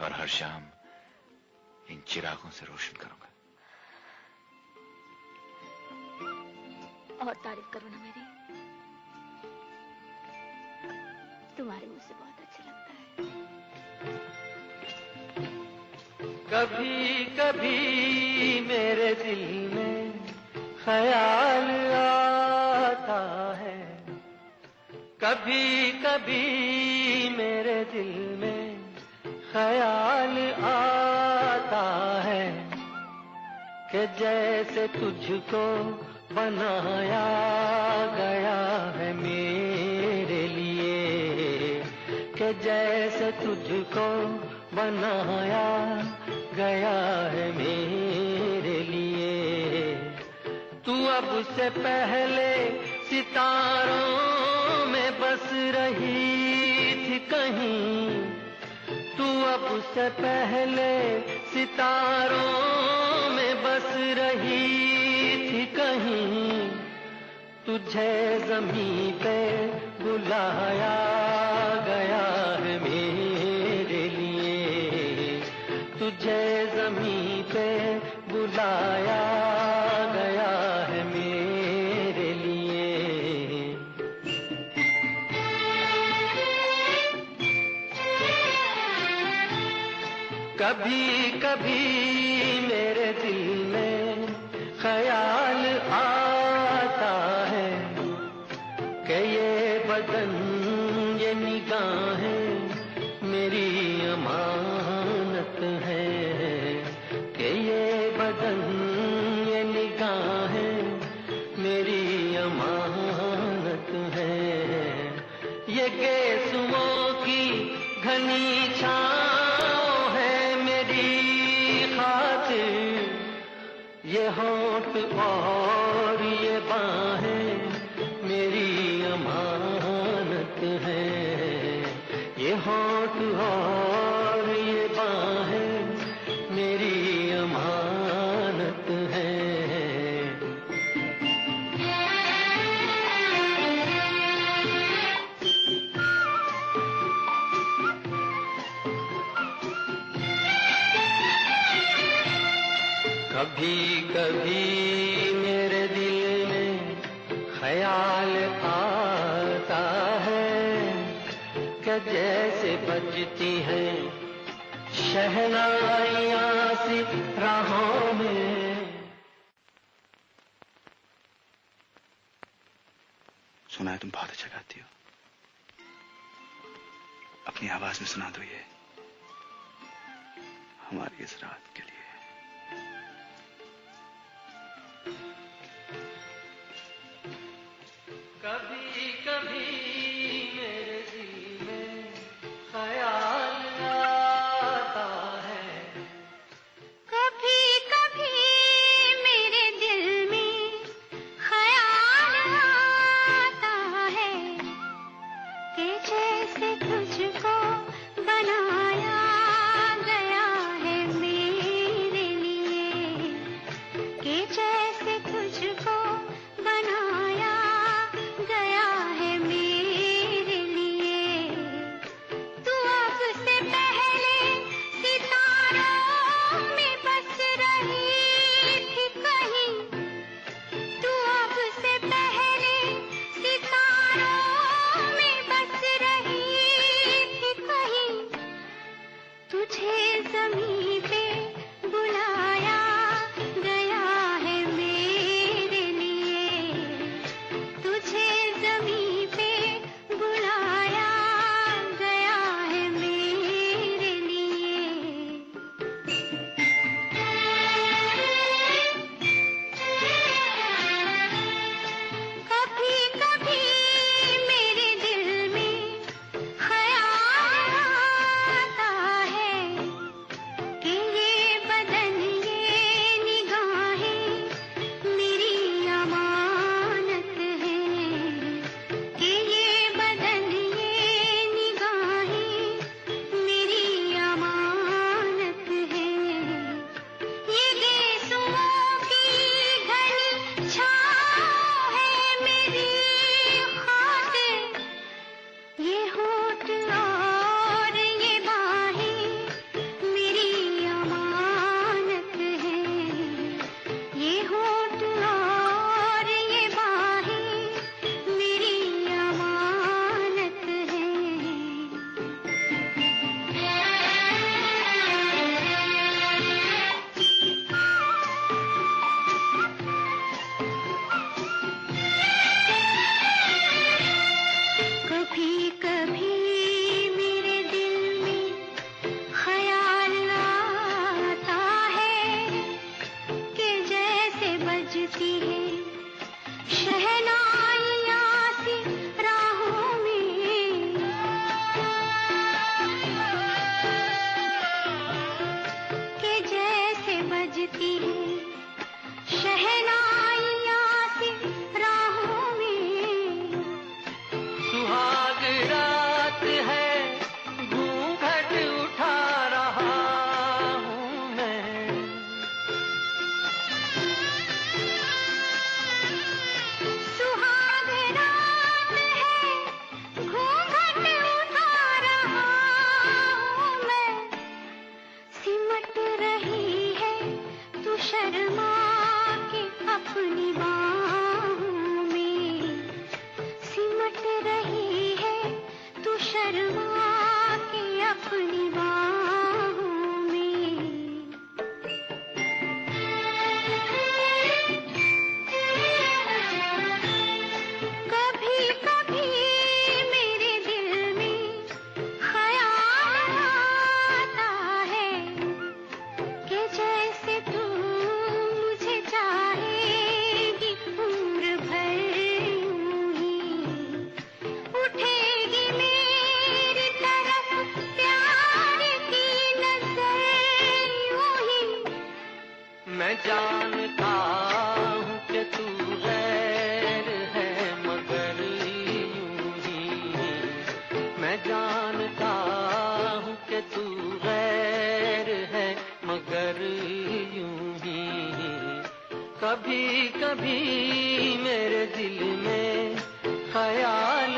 और हर शाम इन चिरागों से रोशन करूंगा। और तारीफ करो ना मेरी, तुम्हारे मुंह से बहुत अच्छा लगता है। कभी कभी मेरे दिल में ख्याल आता है, कभी कभी मेरे दिल में ख्याल आता है कि जैसे तुझको बनाया गया है मेरे लिए, कि जैसे तुझको बनाया गया है मेरे लिए। तू अब से पहले सितारों में बस रही थी कहीं, तू अब से पहले सितारों में बस रही थी कहीं। तुझे ज़मीं पे बुलाया गया है मेरे लिए, तुझे ज़मीं पे बुलाया गया है मेरे लिए। कभी कभी मेरे दिल में ख्याल आता है कि ये बदन ये निगाहें मेरी अमानत है, कि ये बदन ये निगाहें मेरी अमानत है। ये गेसुओं की घनी छाँव है मेरी खातिर, ये होंठ और ये बाहें मेरी अमानत है, ये होंठ और ये बाहें मेरी अमानत है। कभी कभी मेरे दिल में ख्याल आता है कि जैसे बजती हैं शहनाइयां सी राहों में। सुना है तुम बहुत अच्छा गाती हो, अपनी आवाज में सुना दो ये हमारी इस रात के लिए। कभी कभी मेरे दिल में ख्याल आता है, कभी कभी मेरे दिल में ख्याल आता है कि जैसे तुझको बनाया गया है मेरे लिए, कि जैसे तुझको बनाया गया अपनी बाहों में। कभी कभी मेरे दिल में ख्याल आता है कि जैसे तू मुझे चाहेगी उम्र भर यूं ही उठेगी मेरी तरफ प्यार की नजर यूं ही। मैं जानता हूँ कि तू गैर है मगर यूं ही, मैं जानता हूँ कि तू गैर है मगर यूं ही। कभी कभी मेरे दिल में ख्याल